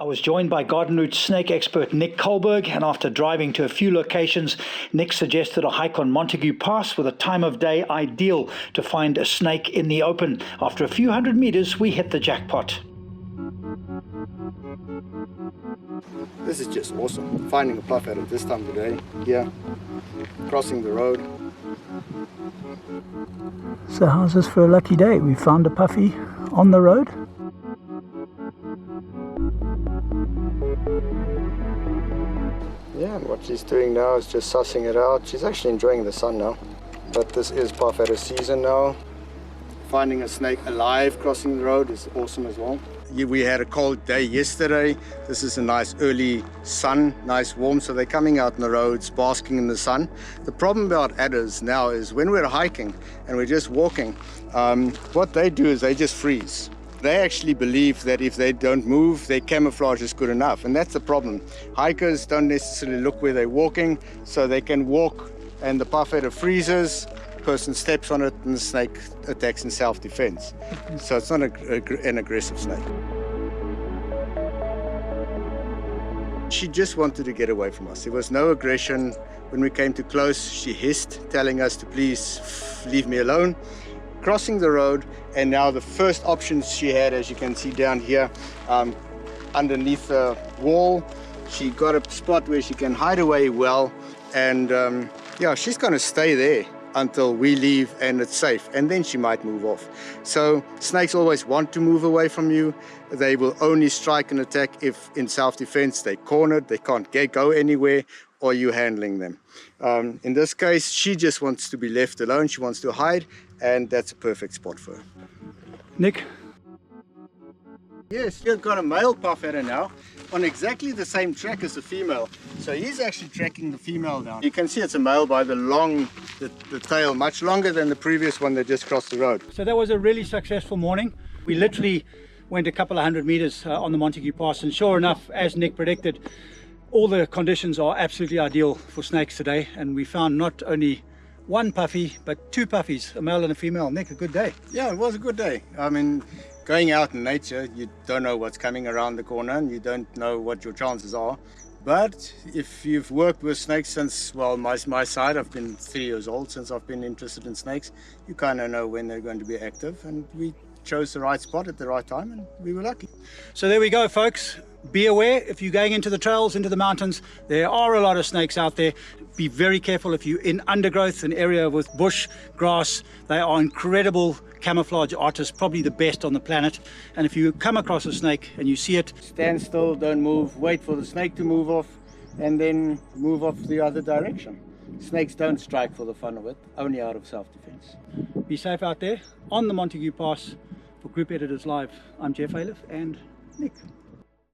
I was joined by garden route snake expert Nick Kolberg, and after driving to a few locations, Nick suggested a hike on Montague Pass with a time of day ideal to find a snake in the open. After a few hundred meters, we hit the jackpot. This is just awesome, finding a puff at this time of the day, here, crossing the road. So how's this for a lucky day? We found a puffy on the road. Yeah, and what she's doing now is just sussing it out. She's actually enjoying the sun now, but this is puff adder season now. Finding a snake alive crossing the road is awesome as well. We had a cold day yesterday. This is a nice early sun, nice warm, so they're coming out in the roads, basking in the sun. The problem about adders now is when we're hiking and we're just walking, what they do is they just freeze. They actually believe that if they don't move, their camouflage is good enough, and that's the problem. Hikers don't necessarily look where they're walking, so they can walk and the puff adder freezes, person steps on it and the snake attacks in self-defense. So it's not an aggressive snake. She just wanted to get away from us. There was no aggression. When we came too close, she hissed, telling us to please leave me alone. Crossing the road, and now the first option she had, as you can see down here, underneath the wall, she got a spot where she can hide away well, and yeah, she's going to stay there until we leave and it's safe, and then she might move off. So snakes always want to move away from you. They will only strike and attack if in self-defense they're cornered, they can't go anywhere, or you're handling them. In this case, she just wants to be left alone. She wants to hide, and that's a perfect spot for her. Nick? Yes, you've got a male puff adder now on exactly the same track as the female. So he's actually tracking the female now. You can see it's a male by the tail, much longer than the previous one that just crossed the road. So that was a really successful morning. We literally went a couple of hundred meters on the Montague Pass, and sure enough, as Nick predicted, all the conditions are absolutely ideal for snakes today, and we found not only one puffy but two puffies, a male and a female. Nick, a good day. Yeah, it was a good day. I mean, going out in nature, you don't know what's coming around the corner and you don't know what your chances are. But if you've worked with snakes since, well, my side, I've been 3 years old since I've been interested in snakes, you kind of know when they're going to be active, and we chose the right spot at the right time and we were lucky. So there we go, folks. Be aware if you're going into the trails, into the mountains, there are a lot of snakes out there. Be very careful if you're in undergrowth, an area with bush, grass. They are incredible camouflage artists, probably the best on the planet. And if you come across a snake and you see it, Stand still, don't move, wait for the snake to move off, and then move off the other direction. Snakes don't strike for the fun of it, only out of self-defense. be safe out there on the Montague Pass. For Group Editors Live, I'm Jeff Ayliffe and Nick.